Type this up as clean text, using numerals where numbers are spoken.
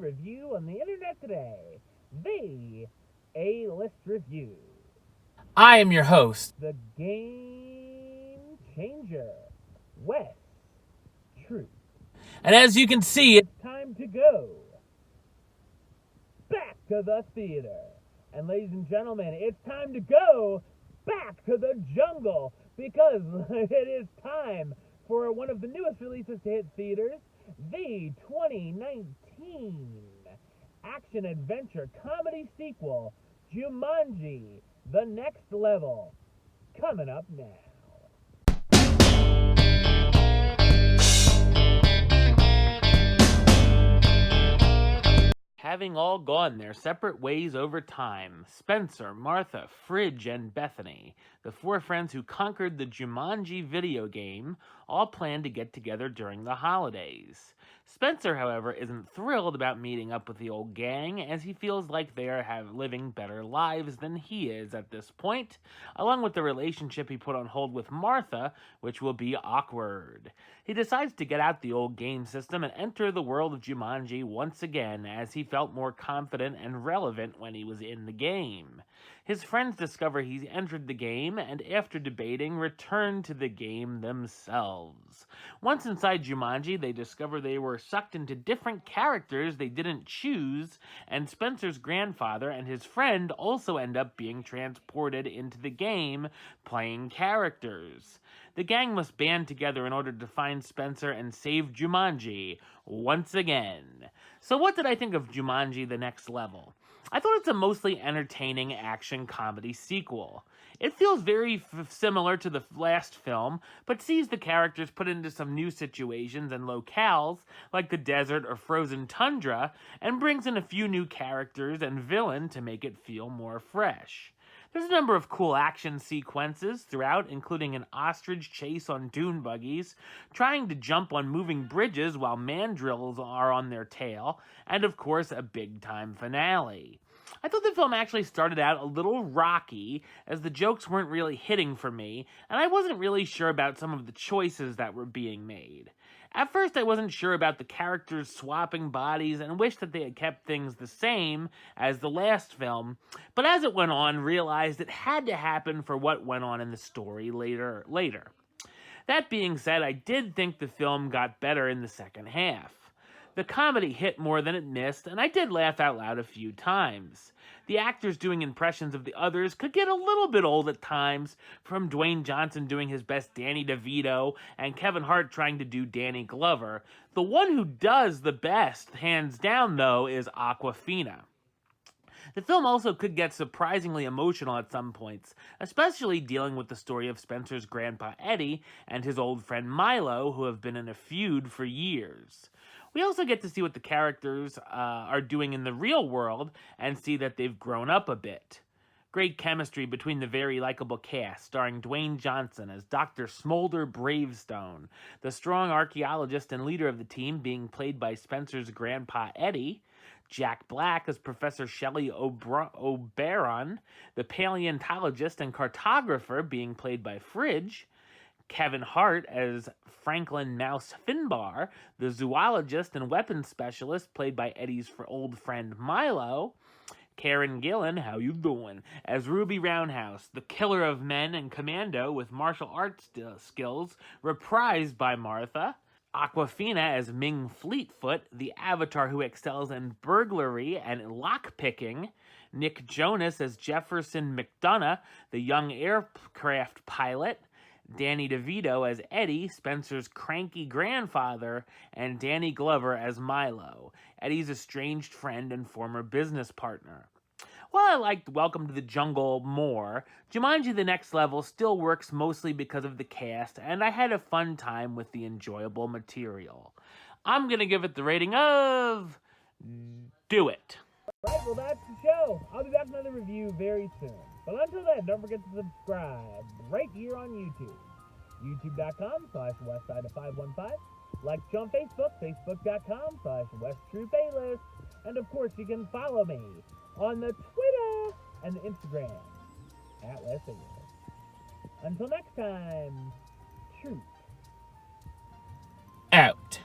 review on the internet today. The A-List Review. I am your host. The Game Changer. Wes Troop. And as you can see, It's time to go back to the theater. And ladies and gentlemen, it's time to go back to the jungle because it is time for one of the newest releases to hit theaters, the 2019 action-adventure comedy sequel, Jumanji, The Next Level, coming up now. having all gone their separate ways over time, Spencer, Martha, Fridge, and Bethany, the four friends who conquered the Jumanji video game, all plan to get together during the holidays. Spencer, however, isn't thrilled about meeting up with the old gang, as he feels like they are living better lives than he is at this point, along with the relationship he put on hold with Martha, which will be awkward. He decides to get out the old game system and enter the world of Jumanji once again, as he felt more confident and relevant when he was in the game. His friends discover he's entered the game, and after debating, return to the game themselves. Once inside Jumanji, they discover they were sucked into different characters they didn't choose, and Spencer's grandfather and his friend also end up being transported into the game, playing characters. The gang must band together in order to find Spencer and save Jumanji once again. So what did I think of Jumanji: The Next Level? I thought it's a mostly entertaining action comedy sequel. It feels very similar to the last film, but sees the characters put into some new situations and locales, like the desert or frozen tundra, and brings in a few new characters and villain to make it feel more fresh. There's a number of cool action sequences throughout, including an ostrich chase on dune buggies, trying to jump on moving bridges while mandrills are on their tail, and of course a big-time finale. I thought the film actually started out a little rocky, as the jokes weren't really hitting for me, and I wasn't really sure about some of the choices that were being made. At first, I wasn't sure about the characters swapping bodies and wished that they had kept things the same as the last film, but as it went on, realized it had to happen for what went on in the story later. That being said, I did think the film got better in the second half. The comedy hit more than it missed, and I did laugh out loud a few times. The actors doing impressions of the others could get a little bit old at times, from Dwayne Johnson doing his best Danny DeVito and Kevin Hart trying to do Danny Glover. The one who does the best, hands down though, is Awkwafina. The film also could get surprisingly emotional at some points, especially dealing with the story of Spencer's grandpa Eddie and his old friend Milo, who have been in a feud for years. We also get to see what the characters are doing in the real world and see that they've grown up a bit. Great chemistry between the very likable cast, starring Dwayne Johnson as Dr. Smolder Bravestone, the strong archaeologist and leader of the team being played by Spencer's grandpa Eddie, Jack Black as Professor Shelley Oberon, the paleontologist and cartographer being played by Fridge, Kevin Hart as Franklin Mouse Finbar, the zoologist and weapons specialist played by Eddie's old friend Milo, Karen Gillan, how you doing, as Ruby Roundhouse, the killer of men and commando with martial arts skills, reprised by Martha, Awkwafina as Ming Fleetfoot, the avatar who excels in burglary and lockpicking, Nick Jonas as Jefferson McDonough, the young aircraft pilot, Danny DeVito as Eddie, Spencer's cranky grandfather, and Danny Glover as Milo, Eddie's estranged friend and former business partner. While I liked Welcome to the Jungle more, Jumanji: The Next Level still works mostly because of the cast, and I had a fun time with the enjoyable material. I'm going to give it the rating of... do it. Right, well that's the show. I'll be back with another review very soon. But until then, don't forget to subscribe right here on YouTube. YouTube.com/Westside515. Like us on Facebook, Facebook.com/WestTroopAlist. And of course, you can follow me on the Twitter and the Instagram @WestAlist. Until next time, Troop Out.